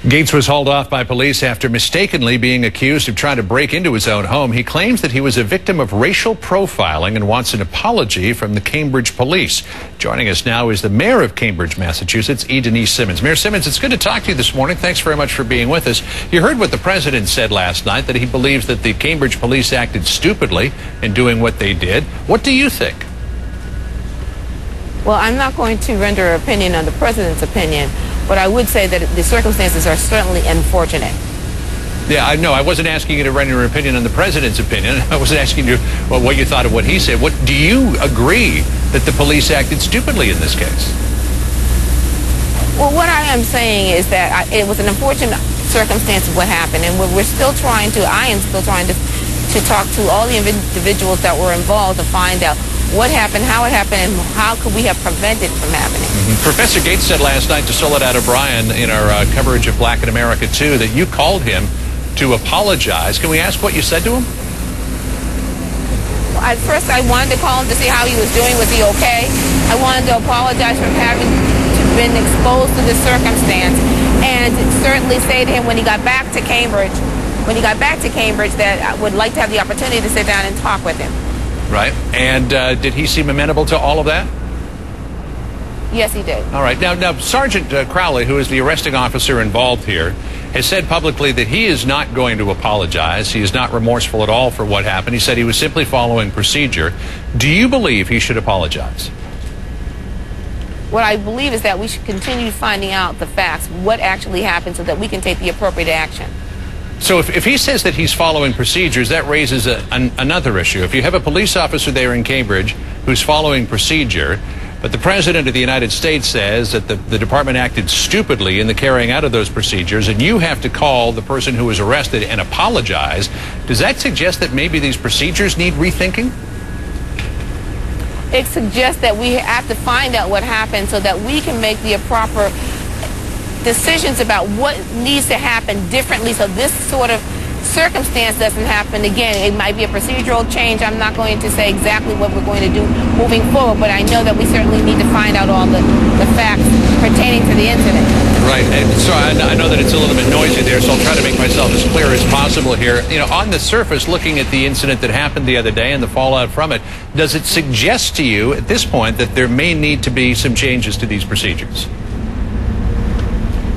Gates was hauled off by police after mistakenly being accused of trying to break into his own home. He claims that he was a victim of racial profiling and wants an apology from the Cambridge police. Joining us now is the mayor of Cambridge, Massachusetts, Denise Simmons. Mayor Simmons, it's good to talk to you this morning. Thanks very much for being with us. You heard what the president said last night, that he believes that the Cambridge police acted stupidly in doing what they did. What do you think? Well, I'm not going to render an opinion on the president's opinion, but I would say that the circumstances are certainly unfortunate. Yeah, I know. I wasn't asking you to render an opinion on the president's opinion. I wasn't asking you what you thought of what he said. What do you agree that the police acted stupidly in this case? Well, what I am saying is that it was an unfortunate circumstance of what happened, and I am still trying to talk to all the individuals that were involved to find out what happened, how it happened, and how could we have prevented it from happening. Professor Gates said last night to Soledad O'Brien in our coverage of Black in America 2 that you called him to apologize. Can we ask what you said to him? Well, at first, I wanted to call him to see how he was doing. Was he okay? I wanted to apologize for having been exposed to this circumstance, and certainly say to him when he got back to Cambridge, that I would like to have the opportunity to sit down and talk with him. Right. And did he seem amenable to all of that? Yes, he did. All right. Now Sergeant Crowley, who is the arresting officer involved here, has said publicly that he is not going to apologize. He is not remorseful at all for what happened. He said he was simply following procedure. Do you believe he should apologize? What I believe is that we should continue finding out the facts, what actually happened, so that we can take the appropriate action. So if he says that he's following procedures, that raises another issue. If you have a police officer there in Cambridge who's following procedure, but the President of the United States says that the department acted stupidly in the carrying out of those procedures, and you have to call the person who was arrested and apologize, does that suggest that maybe these procedures need rethinking? It suggests that we have to find out what happened so that we can make the proper decisions about what needs to happen differently so this sort of circumstance doesn't happen again. It might be a procedural change. I'm not going to say exactly what we're going to do moving forward, but I know that we certainly need to find out all the facts pertaining to the incident. Right. And so I know that it's a little bit noisy there, so I'll try to make myself as clear as possible here. You know, on the surface, looking at the incident that happened the other day and the fallout from it, does it suggest to you at this point that there may need to be some changes to these procedures?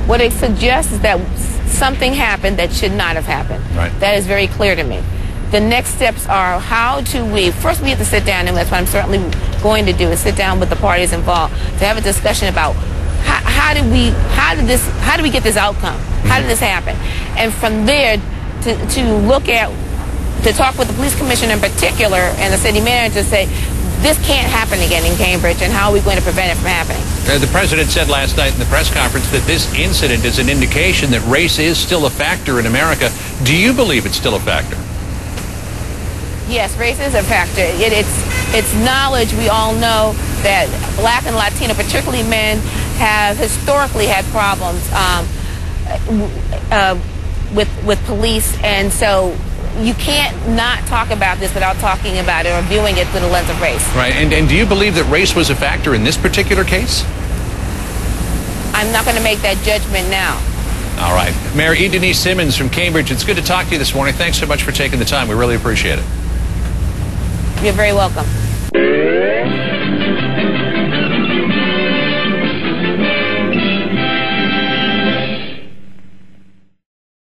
What it suggests is that something happened that should not have happened. Right. That is very clear to me. The next steps are first we have to sit down, and that's what I'm certainly going to do, is sit down with the parties involved to have a discussion about how do we get this outcome? How did this happen? And from there to talk with the police commissioner in particular and the city manager to say, this can't happen again in Cambridge, and how are we going to prevent it from happening? The president said last night in the press conference that this incident is an indication that race is still a factor in America. Do you believe it's still a factor? Yes, race is a factor. It's knowledge. We all know that Black and Latino, particularly men, have historically had problems with police, and so you can't not talk about this without talking about it or viewing it through the lens of race. Right. And do you believe that race was a factor in this particular case? I'm not going to make that judgment now. All right. Mayor Denise Simmons from Cambridge, it's good to talk to you this morning. Thanks so much for taking the time. We really appreciate it. You're very welcome.